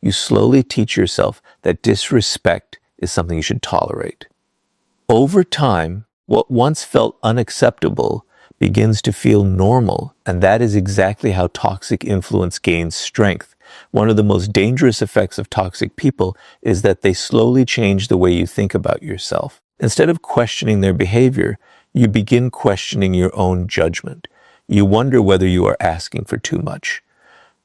you slowly teach yourself that disrespect is something you should tolerate. Over time, what once felt unacceptable begins to feel normal, and that is exactly how toxic influence gains strength. One of the most dangerous effects of toxic people is that they slowly change the way you think about yourself. Instead of questioning their behavior, you begin questioning your own judgment. You wonder whether you are asking for too much.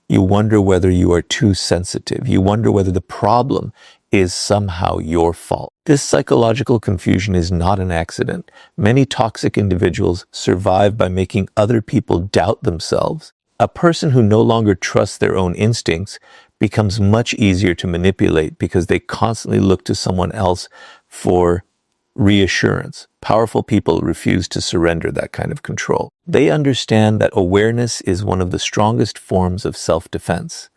You wonder whether you are too sensitive. You wonder whether the problem is somehow your fault. This psychological confusion is not an accident. Many toxic individuals survive by making other people doubt themselves. A person who no longer trusts their own instincts becomes much easier to manipulate because they constantly look to someone else for reassurance. Powerful people refuse to surrender that kind of control. They understand that awareness is one of the strongest forms of self-defense.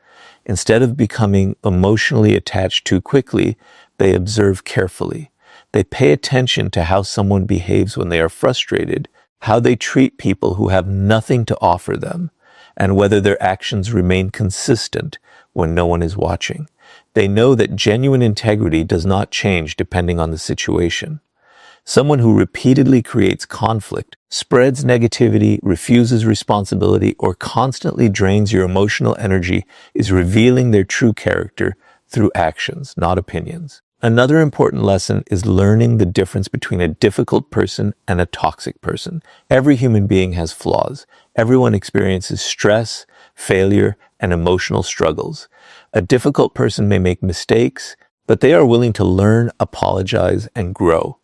Instead of becoming emotionally attached too quickly, they observe carefully. They pay attention to how someone behaves when they are frustrated, how they treat people who have nothing to offer them, and whether their actions remain consistent when no one is watching. They know that genuine integrity does not change depending on the situation. Someone who repeatedly creates conflict, spreads negativity, refuses responsibility, or constantly drains your emotional energy is revealing their true character through actions, not opinions. Another important lesson is learning the difference between a difficult person and a toxic person. Every human being has flaws. Everyone experiences stress, failure, and emotional struggles. A difficult person may make mistakes, but they are willing to learn, apologize, and grow.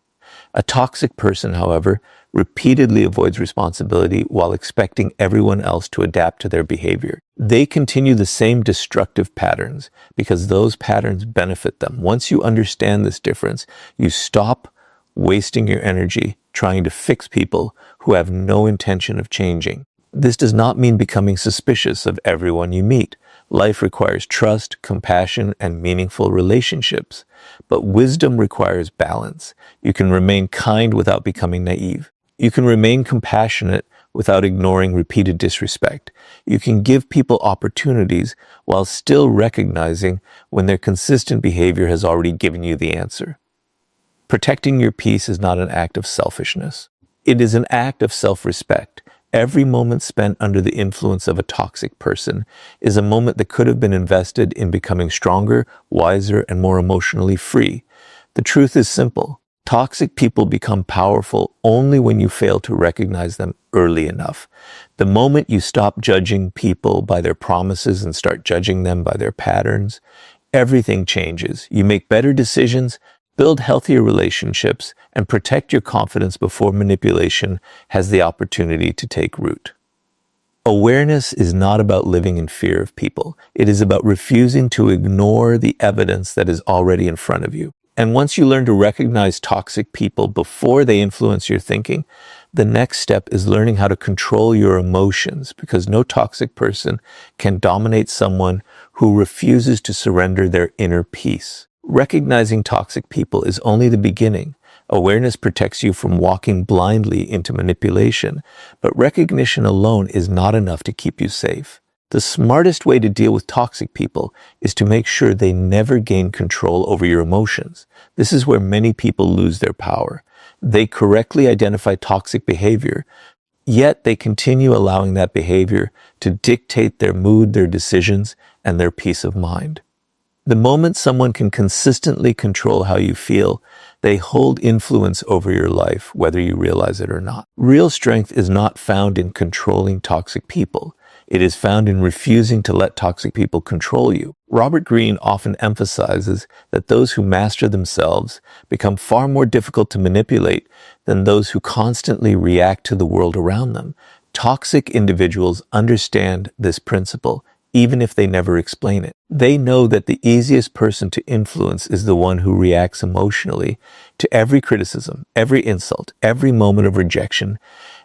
A toxic person, however, repeatedly avoids responsibility while expecting everyone else to adapt to their behavior. They continue the same destructive patterns because those patterns benefit them. Once you understand this difference, you stop wasting your energy trying to fix people who have no intention of changing. This does not mean becoming suspicious of everyone you meet. Life requires trust, compassion, and meaningful relationships. But wisdom requires balance. You can remain kind without becoming naive. You can remain compassionate without ignoring repeated disrespect. You can give people opportunities while still recognizing when their consistent behavior has already given you the answer. Protecting your peace is not an act of selfishness. It is an act of self-respect. Every moment spent under the influence of a toxic person is a moment that could have been invested in becoming stronger, wiser, and more emotionally free. The truth is simple. Toxic people become powerful only when you fail to recognize them early enough. The moment you stop judging people by their promises and start judging them by their patterns, everything changes. You make better decisions, build healthier relationships, and protect your confidence before manipulation has the opportunity to take root. Awareness is not about living in fear of people. It is about refusing to ignore the evidence that is already in front of you. And once you learn to recognize toxic people before they influence your thinking, the next step is learning how to control your emotions, because no toxic person can dominate someone who refuses to surrender their inner peace. Recognizing toxic people is only the beginning. Awareness protects you from walking blindly into manipulation, but recognition alone is not enough to keep you safe. The smartest way to deal with toxic people is to make sure they never gain control over your emotions. This is where many people lose their power. They correctly identify toxic behavior, yet they continue allowing that behavior to dictate their mood, their decisions, and their peace of mind. The moment someone can consistently control how you feel, they hold influence over your life, whether you realize it or not. Real strength is not found in controlling toxic people. It is found in refusing to let toxic people control you. Robert Greene often emphasizes that those who master themselves become far more difficult to manipulate than those who constantly react to the world around them. Toxic individuals understand this principle, even if they never explain it. They know that the easiest person to influence is the one who reacts emotionally to every criticism, every insult, every moment of rejection,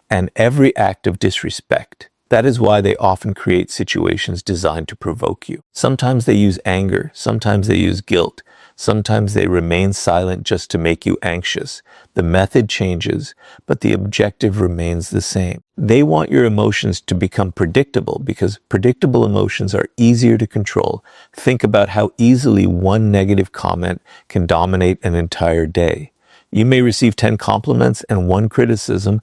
and every act of disrespect. That is why they often create situations designed to provoke you. Sometimes they use anger, sometimes they use guilt, Sometimes they remain silent just to make you anxious. The method changes, but the objective remains the same. They want your emotions to become predictable because predictable emotions are easier to control. Think about how easily one negative comment can dominate an entire day. You may receive 10 compliments and one criticism,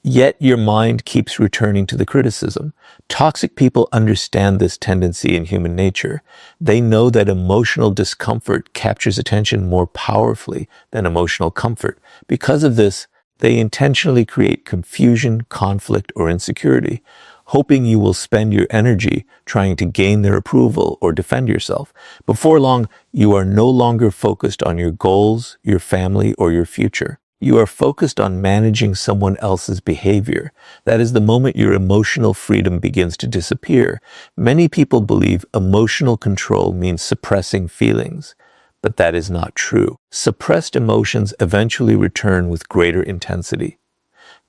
yet your mind keeps returning to the criticism. Toxic people understand this tendency in human nature. They know that emotional discomfort captures attention more powerfully than emotional comfort. Because of this, they intentionally create confusion, conflict, or insecurity, hoping you will spend your energy trying to gain their approval or defend yourself. Before long, you are no longer focused on your goals, your family, or your future. You are focused on managing someone else's behavior. That is the moment your emotional freedom begins to disappear. Many people believe emotional control means suppressing feelings, but that is not true. Suppressed emotions eventually return with greater intensity.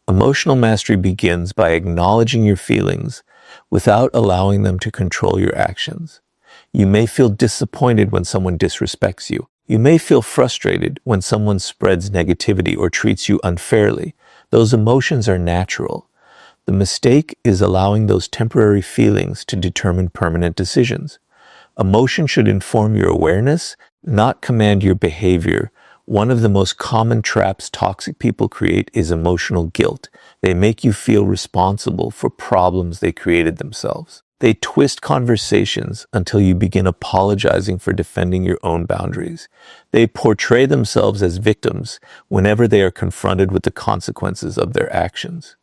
Emotional mastery begins by acknowledging your feelings without allowing them to control your actions. You may feel disappointed when someone disrespects you. You may feel frustrated when someone spreads negativity or treats you unfairly. Those emotions are natural. The mistake is allowing those temporary feelings to determine permanent decisions. Emotion should inform your awareness, not command your behavior. One of the most common traps toxic people create is emotional guilt. They make you feel responsible for problems they created themselves. They twist conversations until you begin apologizing for defending your own boundaries. They portray themselves as victims whenever they are confronted with the consequences of their actions.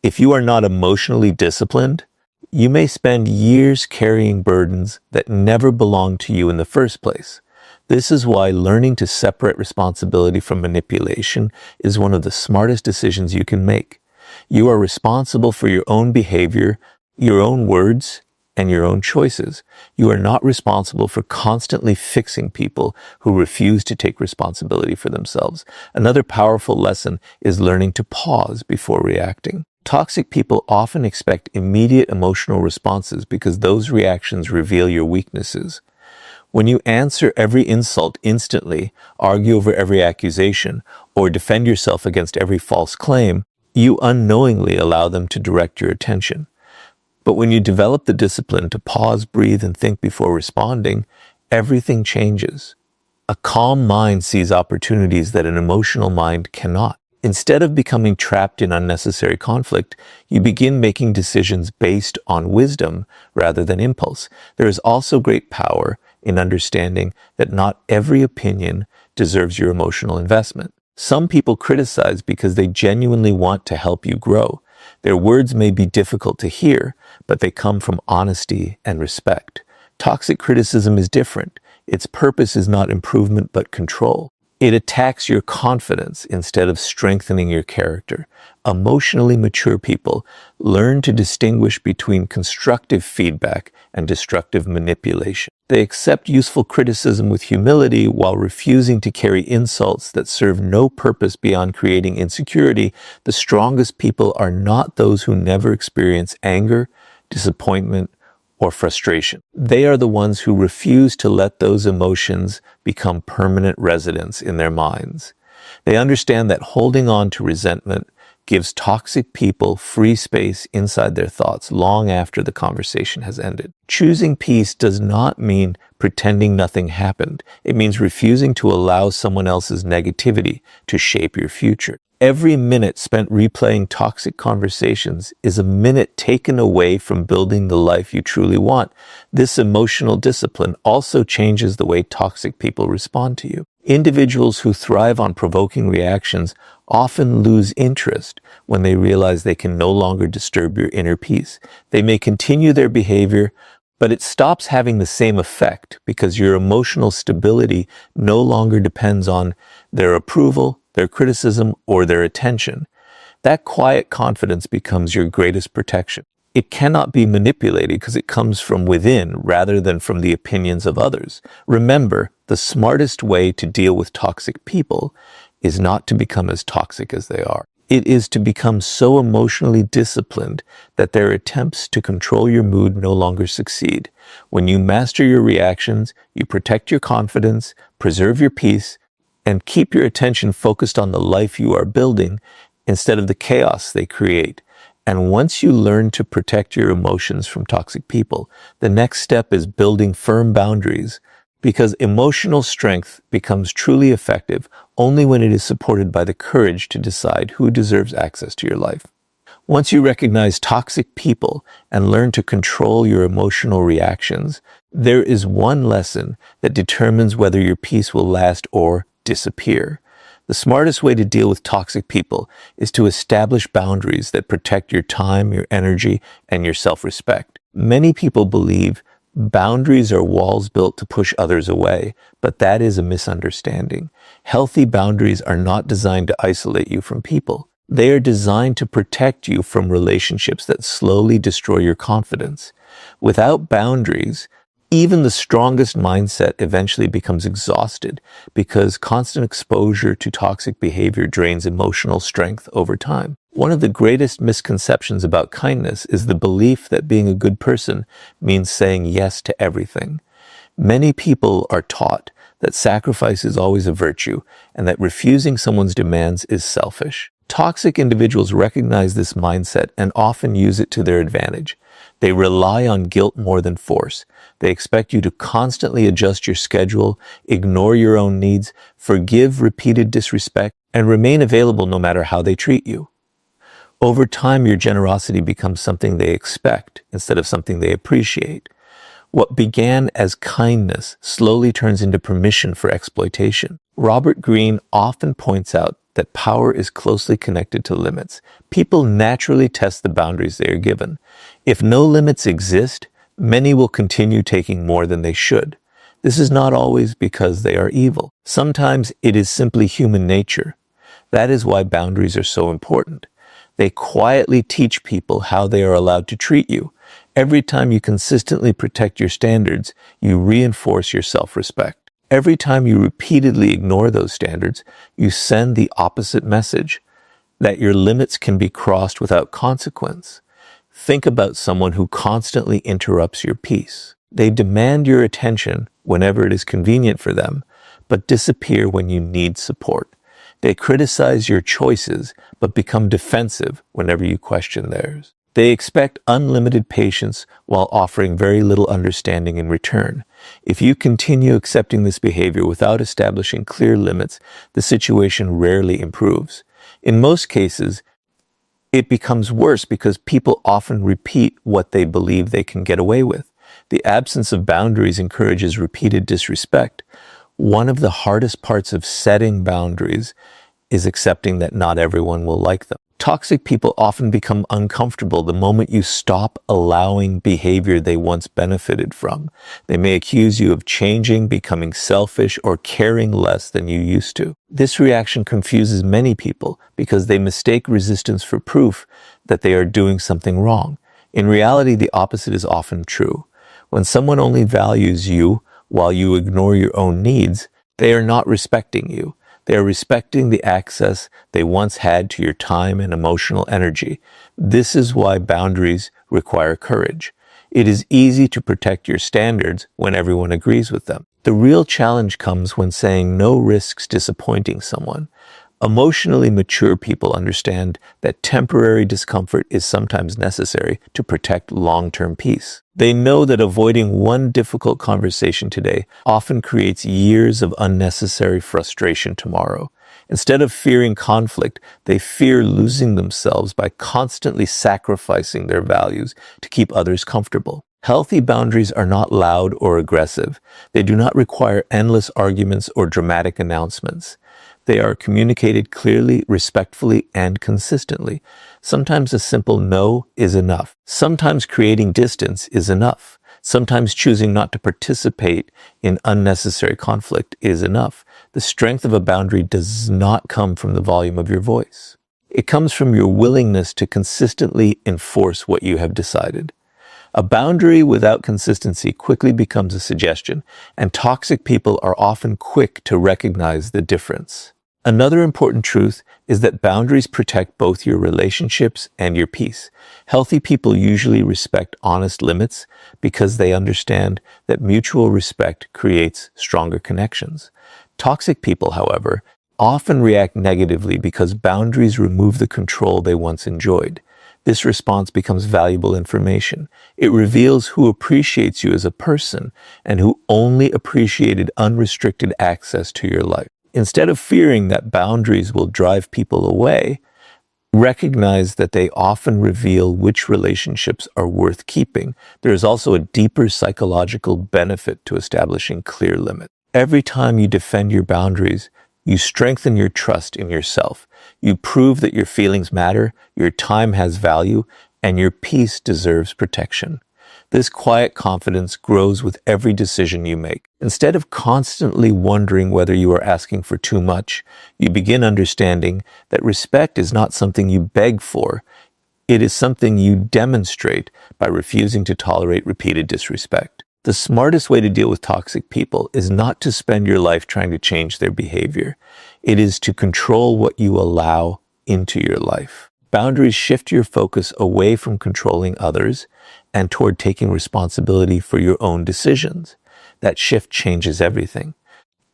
If you are not emotionally disciplined, you may spend years carrying burdens that never belonged to you in the first place. This is why learning to separate responsibility from manipulation is one of the smartest decisions you can make. You are responsible for your own behavior, your own words, and your own choices. You are not responsible for constantly fixing people who refuse to take responsibility for themselves. Another powerful lesson is learning to pause before reacting. Toxic people often expect immediate emotional responses because those reactions reveal your weaknesses. When you answer every insult instantly, argue over every accusation, or defend yourself against every false claim, you unknowingly allow them to direct your attention. But when you develop the discipline to pause, breathe, and think before responding, everything changes. A calm mind sees opportunities that an emotional mind cannot. Instead of becoming trapped in unnecessary conflict, you begin making decisions based on wisdom rather than impulse. There is also great power in understanding that not every opinion deserves your emotional investment. Some people criticize because they genuinely want to help you grow. Their words may be difficult to hear, but they come from honesty and respect. Toxic criticism is different. Its purpose is not improvement but control. It attacks your confidence instead of strengthening your character. Emotionally mature people learn to distinguish between constructive feedback and destructive manipulation. They accept useful criticism with humility while refusing to carry insults that serve no purpose beyond creating insecurity. The strongest people are not those who never experience anger, disappointment, or frustration. They are the ones who refuse to let those emotions become permanent residents in their minds. They understand that holding on to resentment gives toxic people free space inside their thoughts long after the conversation has ended. Choosing peace does not mean pretending nothing happened. It means refusing to allow someone else's negativity to shape your future. Every minute spent replaying toxic conversations is a minute taken away from building the life you truly want. This emotional discipline also changes the way toxic people respond to you. Individuals who thrive on provoking reactions often lose interest when they realize they can no longer disturb your inner peace. They may continue their behavior, but it stops having the same effect because your emotional stability no longer depends on their approval, their criticism, or their attention. That quiet confidence becomes your greatest protection. It cannot be manipulated because it comes from within rather than from the opinions of others. Remember, the smartest way to deal with toxic people is not to become as toxic as they are. It is to become so emotionally disciplined that their attempts to control your mood no longer succeed. When you master your reactions, you protect your confidence, preserve your peace, and keep your attention focused on the life you are building instead of the chaos they create. And once you learn to protect your emotions from toxic people, the next step is building firm boundaries, because emotional strength becomes truly effective only when it is supported by the courage to decide who deserves access to your life. Once you recognize toxic people and learn to control your emotional reactions, there is one lesson that determines whether your peace will last or disappear. The smartest way to deal with toxic people is to establish boundaries that protect your time, your energy, and your self-respect. Many people believe boundaries are walls built to push others away, but that is a misunderstanding. Healthy boundaries are not designed to isolate you from people. They are designed to protect you from relationships that slowly destroy your confidence. Without boundaries, even the strongest mindset eventually becomes exhausted because constant exposure to toxic behavior drains emotional strength over time. One of the greatest misconceptions about kindness is the belief that being a good person means saying yes to everything. Many people are taught that sacrifice is always a virtue and that refusing someone's demands is selfish. Toxic individuals recognize this mindset and often use it to their advantage. They rely on guilt more than force. They expect you to constantly adjust your schedule, ignore your own needs, forgive repeated disrespect, and remain available no matter how they treat you. Over time, your generosity becomes something they expect instead of something they appreciate. What began as kindness slowly turns into permission for exploitation. Robert Greene often points out that power is closely connected to limits. People naturally test the boundaries they are given. If no limits exist, many will continue taking more than they should. This is not always because they are evil. Sometimes it is simply human nature. That is why boundaries are so important. They quietly teach people how they are allowed to treat you. Every time you consistently protect your standards, you reinforce your self-respect. Every time you repeatedly ignore those standards, you send the opposite message, that your limits can be crossed without consequence. Think about someone who constantly interrupts your peace. They demand your attention whenever it is convenient for them, but disappear when you need support. They criticize your choices, but become defensive whenever you question theirs. They expect unlimited patience while offering very little understanding in return. If you continue accepting this behavior without establishing clear limits, the situation rarely improves. In most cases, it becomes worse because people often repeat what they believe they can get away with. The absence of boundaries encourages repeated disrespect. One of the hardest parts of setting boundaries is accepting that not everyone will like them. Toxic people often become uncomfortable the moment you stop allowing behavior they once benefited from. They may accuse you of changing, becoming selfish, or caring less than you used to. This reaction confuses many people because they mistake resistance for proof that they are doing something wrong. In reality, the opposite is often true. When someone only values you while you ignore your own needs, they are not respecting you. They are respecting the access they once had to your time and emotional energy. This is why boundaries require courage. It is easy to protect your standards when everyone agrees with them. The real challenge comes when saying no risks disappointing someone. Emotionally mature people understand that temporary discomfort is sometimes necessary to protect long-term peace. They know that avoiding one difficult conversation today often creates years of unnecessary frustration tomorrow. Instead of fearing conflict, they fear losing themselves by constantly sacrificing their values to keep others comfortable. Healthy boundaries are not loud or aggressive. They do not require endless arguments or dramatic announcements. They are communicated clearly, respectfully, and consistently. Sometimes a simple no is enough. Sometimes creating distance is enough. Sometimes choosing not to participate in unnecessary conflict is enough. The strength of a boundary does not come from the volume of your voice. It comes from your willingness to consistently enforce what you have decided. A boundary without consistency quickly becomes a suggestion, and toxic people are often quick to recognize the difference. Another important truth is that boundaries protect both your relationships and your peace. Healthy people usually respect honest limits because they understand that mutual respect creates stronger connections. Toxic people, however, often react negatively because boundaries remove the control they once enjoyed. This response becomes valuable information. It reveals who appreciates you as a person and who only appreciated unrestricted access to your life. Instead of fearing that boundaries will drive people away, recognize that they often reveal which relationships are worth keeping. There is also a deeper psychological benefit to establishing clear limits. Every time you defend your boundaries, you strengthen your trust in yourself. You prove that your feelings matter, your time has value, and your peace deserves protection. This quiet confidence grows with every decision you make. Instead of constantly wondering whether you are asking for too much, you begin understanding that respect is not something you beg for. It is something you demonstrate by refusing to tolerate repeated disrespect. The smartest way to deal with toxic people is not to spend your life trying to change their behavior. It is to control what you allow into your life. Boundaries shift your focus away from controlling others and toward taking responsibility for your own decisions. That shift changes everything.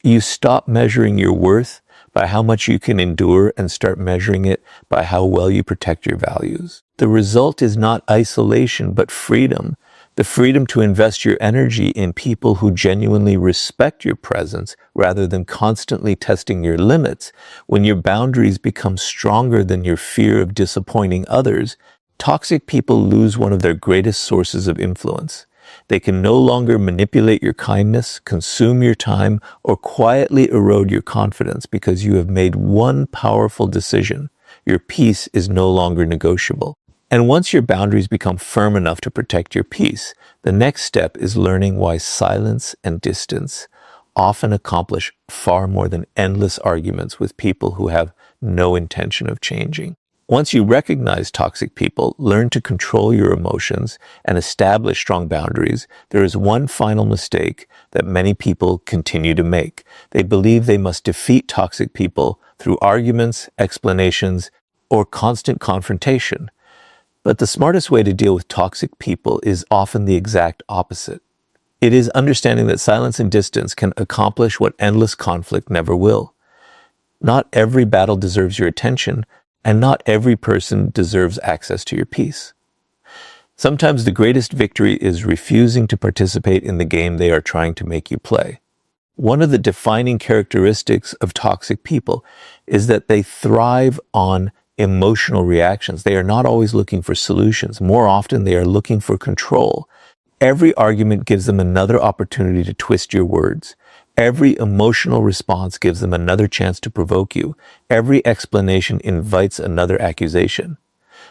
You stop measuring your worth by how much you can endure and start measuring it by how well you protect your values. The result is not isolation, but freedom. The freedom to invest your energy in people who genuinely respect your presence rather than constantly testing your limits. When your boundaries become stronger than your fear of disappointing others, toxic people lose one of their greatest sources of influence. They can no longer manipulate your kindness, consume your time, or quietly erode your confidence because you have made one powerful decision. Your peace is no longer negotiable. And once your boundaries become firm enough to protect your peace, the next step is learning why silence and distance often accomplish far more than endless arguments with people who have no intention of changing. Once you recognize toxic people, learn to control your emotions, and establish strong boundaries, there is one final mistake that many people continue to make. They believe they must defeat toxic people through arguments, explanations, or constant confrontation. But the smartest way to deal with toxic people is often the exact opposite. It is understanding that silence and distance can accomplish what endless conflict never will. Not every battle deserves your attention, and not every person deserves access to your peace. Sometimes the greatest victory is refusing to participate in the game they are trying to make you play. One of the defining characteristics of toxic people is that they thrive on emotional reactions. They are not always looking for solutions. More often, they are looking for control. Every argument gives them another opportunity to twist your words. Every emotional response gives them another chance to provoke you. Every explanation invites another accusation.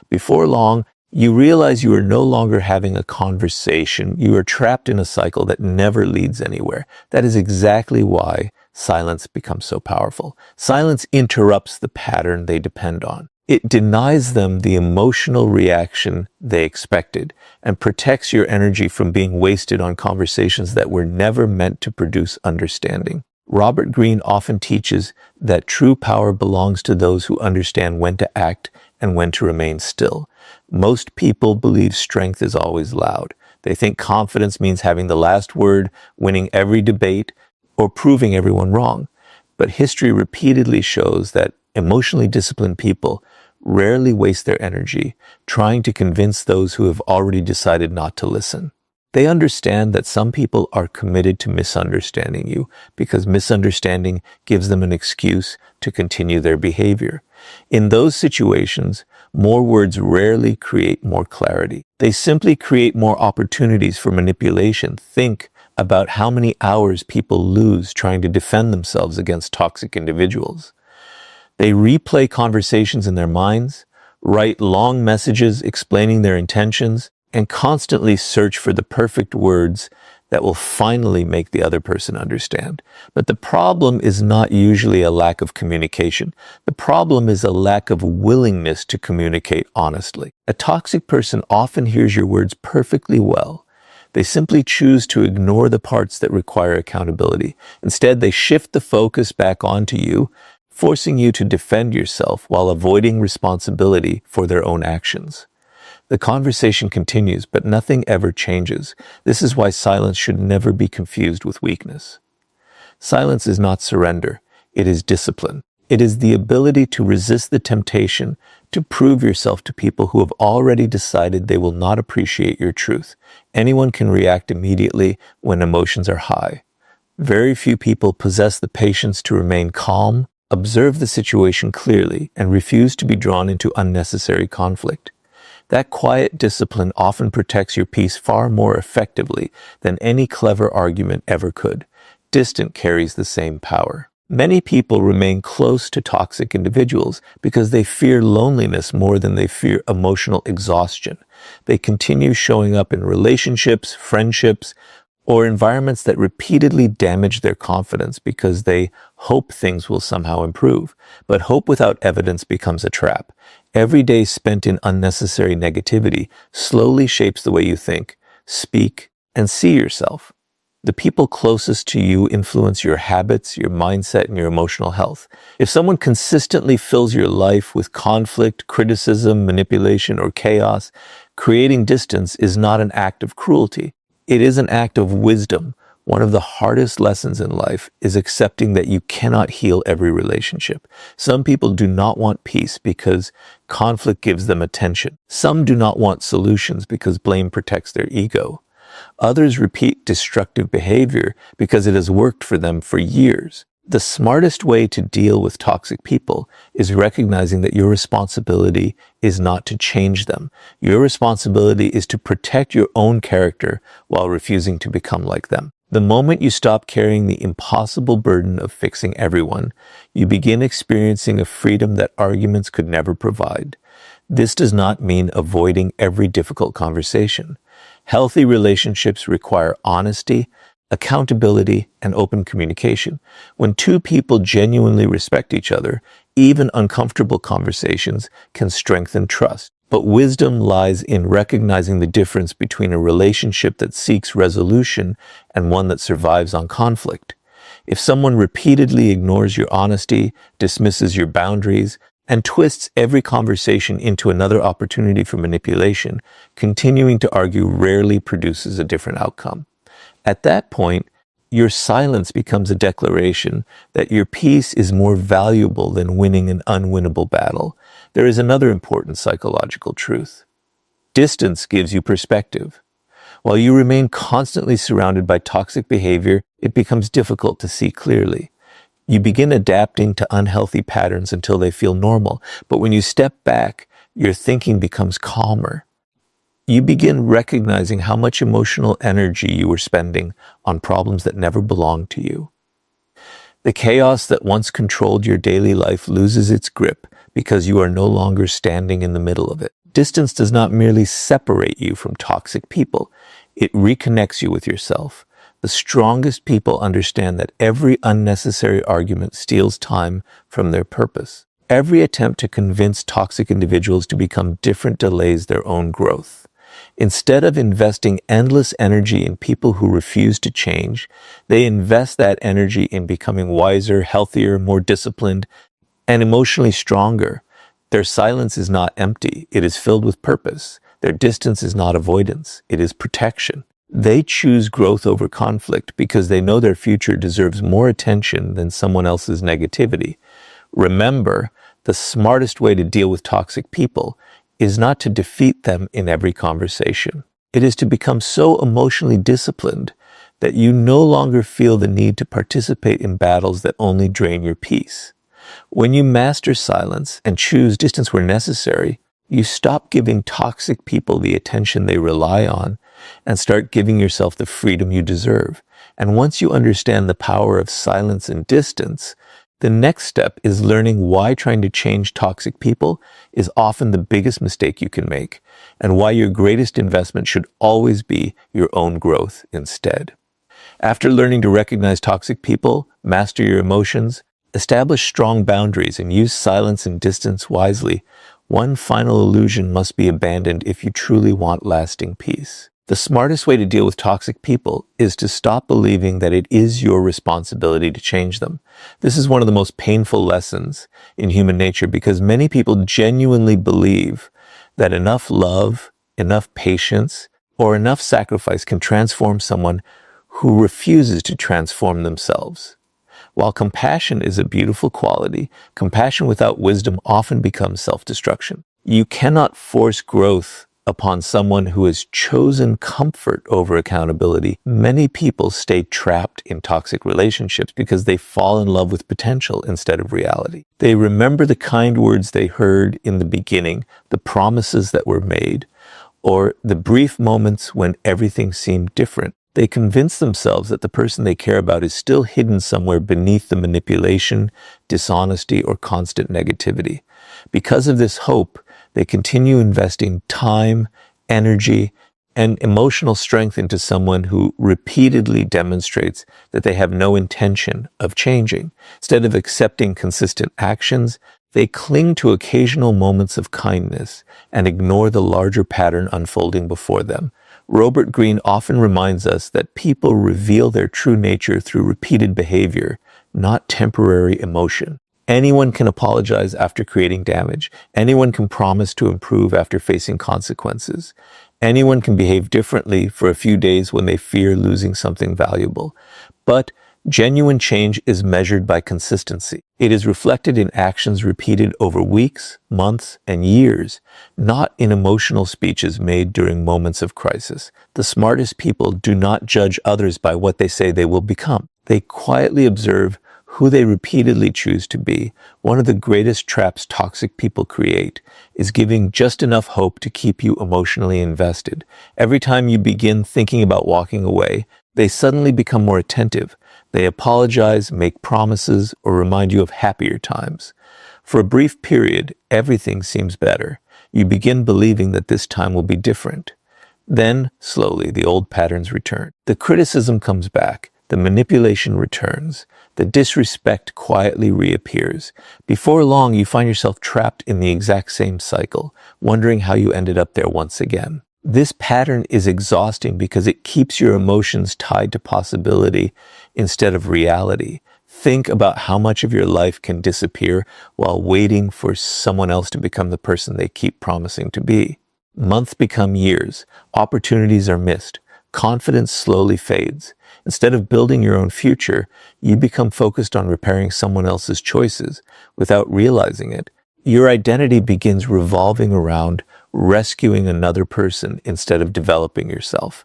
Before long, you realize you are no longer having a conversation. You are trapped in a cycle that never leads anywhere. That is exactly why silence becomes so powerful. Silence interrupts the pattern they depend on. It denies them the emotional reaction they expected and protects your energy from being wasted on conversations that were never meant to produce understanding. Robert Greene often teaches that true power belongs to those who understand when to act and when to remain still. Most people believe strength is always loud. They think confidence means having the last word, winning every debate, or proving everyone wrong. But history repeatedly shows that emotionally disciplined people rarely waste their energy trying to convince those who have already decided not to listen. They understand that some people are committed to misunderstanding you because misunderstanding gives them an excuse to continue their behavior. In those situations, more words rarely create more clarity. They simply create more opportunities for manipulation. Think about how many hours people lose trying to defend themselves against toxic individuals. They replay conversations in their minds, write long messages explaining their intentions, and constantly search for the perfect words that will finally make the other person understand. But the problem is not usually a lack of communication. The problem is a lack of willingness to communicate honestly. A toxic person often hears your words perfectly well. They simply choose to ignore the parts that require accountability. Instead, they shift the focus back onto you, forcing you to defend yourself while avoiding responsibility for their own actions. The conversation continues, but nothing ever changes. This is why silence should never be confused with weakness. Silence is not surrender, it is discipline. It is the ability to resist the temptation to prove yourself to people who have already decided they will not appreciate your truth. Anyone can react immediately when emotions are high. Very few people possess the patience to remain calm, observe the situation clearly, and refuse to be drawn into unnecessary conflict. That quiet discipline often protects your peace far more effectively than any clever argument ever could. Distance carries the same power. Many people remain close to toxic individuals because they fear loneliness more than they fear emotional exhaustion. They continue showing up in relationships, friendships, or environments that repeatedly damage their confidence because they hope things will somehow improve. But hope without evidence becomes a trap. Every day spent in unnecessary negativity slowly shapes the way you think, speak, and see yourself. The people closest to you influence your habits, your mindset, and your emotional health. If someone consistently fills your life with conflict, criticism, manipulation, or chaos, creating distance is not an act of cruelty. It is an act of wisdom. One of the hardest lessons in life is accepting that you cannot heal every relationship. Some people do not want peace because conflict gives them attention. Some do not want solutions because blame protects their ego. Others repeat destructive behavior because it has worked for them for years. The smartest way to deal with toxic people is recognizing that your responsibility is not to change them. Your responsibility is to protect your own character while refusing to become like them. The moment you stop carrying the impossible burden of fixing everyone, you begin experiencing a freedom that arguments could never provide. This does not mean avoiding every difficult conversation. Healthy relationships require honesty, accountability, and open communication. When two people genuinely respect each other, even uncomfortable conversations can strengthen trust. But wisdom lies in recognizing the difference between a relationship that seeks resolution and one that survives on conflict. If someone repeatedly ignores your honesty, dismisses your boundaries, and twists every conversation into another opportunity for manipulation, continuing to argue rarely produces a different outcome. At that point, your silence becomes a declaration that your peace is more valuable than winning an unwinnable battle. There is another important psychological truth. Distance gives you perspective. While you remain constantly surrounded by toxic behavior, it becomes difficult to see clearly. You begin adapting to unhealthy patterns until they feel normal, but when you step back, your thinking becomes calmer. You begin recognizing how much emotional energy you were spending on problems that never belonged to you. The chaos that once controlled your daily life loses its grip because you are no longer standing in the middle of it. Distance does not merely separate you from toxic people, it reconnects you with yourself. The strongest people understand that every unnecessary argument steals time from their purpose. Every attempt to convince toxic individuals to become different delays their own growth. Instead of investing endless energy in people who refuse to change, they invest that energy in becoming wiser, healthier, more disciplined, and emotionally stronger. Their silence is not empty, it is filled with purpose. Their distance is not avoidance, it is protection. They choose growth over conflict because they know their future deserves more attention than someone else's negativity. Remember, the smartest way to deal with toxic people is not to defeat them in every conversation. It is to become so emotionally disciplined that you no longer feel the need to participate in battles that only drain your peace. When you master silence and choose distance where necessary, you stop giving toxic people the attention they rely on and start giving yourself the freedom you deserve. And once you understand the power of silence and distance, the next step is learning why trying to change toxic people is often the biggest mistake you can make, and why your greatest investment should always be your own growth instead. After learning to recognize toxic people, master your emotions, establish strong boundaries, and use silence and distance wisely, one final illusion must be abandoned if you truly want lasting peace. The smartest way to deal with toxic people is to stop believing that it is your responsibility to change them. This is one of the most painful lessons in human nature because many people genuinely believe that enough love, enough patience, or enough sacrifice can transform someone who refuses to transform themselves. While compassion is a beautiful quality, compassion without wisdom often becomes self-destruction. You cannot force growth upon someone who has chosen comfort over accountability. Many people stay trapped in toxic relationships because they fall in love with potential instead of reality. They remember the kind words they heard in the beginning, the promises that were made, or the brief moments when everything seemed different. They convince themselves that the person they care about is still hidden somewhere beneath the manipulation, dishonesty, or constant negativity. Because of this hope, they continue investing time, energy, and emotional strength into someone who repeatedly demonstrates that they have no intention of changing. Instead of accepting consistent actions, they cling to occasional moments of kindness and ignore the larger pattern unfolding before them. Robert Greene often reminds us that people reveal their true nature through repeated behavior, not temporary emotion. Anyone can apologize after creating damage. Anyone can promise to improve after facing consequences. Anyone can behave differently for a few days when they fear losing something valuable. But genuine change is measured by consistency. It is reflected in actions repeated over weeks, months, and years, not in emotional speeches made during moments of crisis. The smartest people do not judge others by what they say they will become. They quietly observe who they repeatedly choose to be. One of the greatest traps toxic people create is giving just enough hope to keep you emotionally invested. Every time you begin thinking about walking away, they suddenly become more attentive. They apologize, make promises, or remind you of happier times. For a brief period, everything seems better. You begin believing that this time will be different. Then, slowly, the old patterns return. The criticism comes back. The manipulation returns. The disrespect quietly reappears. Before long, you find yourself trapped in the exact same cycle, wondering how you ended up there once again. This pattern is exhausting because it keeps your emotions tied to possibility instead of reality. Think about how much of your life can disappear while waiting for someone else to become the person they keep promising to be. Months become years. Opportunities are missed. Confidence slowly fades. Instead of building your own future, you become focused on repairing someone else's choices without realizing it. Your identity begins revolving around rescuing another person instead of developing yourself.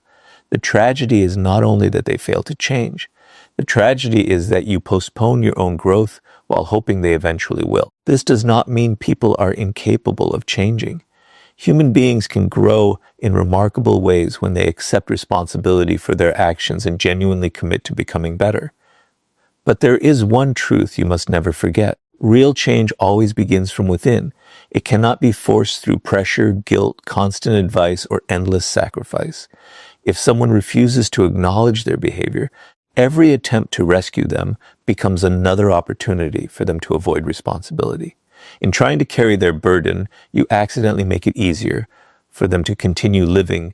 The tragedy is not only that they fail to change. The tragedy is that you postpone your own growth while hoping they eventually will. This does not mean people are incapable of changing. Human beings can grow in remarkable ways when they accept responsibility for their actions and genuinely commit to becoming better. But there is one truth you must never forget. Real change always begins from within. It cannot be forced through pressure, guilt, constant advice, or endless sacrifice. If someone refuses to acknowledge their behavior, every attempt to rescue them becomes another opportunity for them to avoid responsibility. In trying to carry their burden, you accidentally make it easier for them to continue living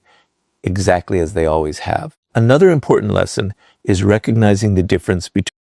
exactly as they always have. Another important lesson is recognizing the difference between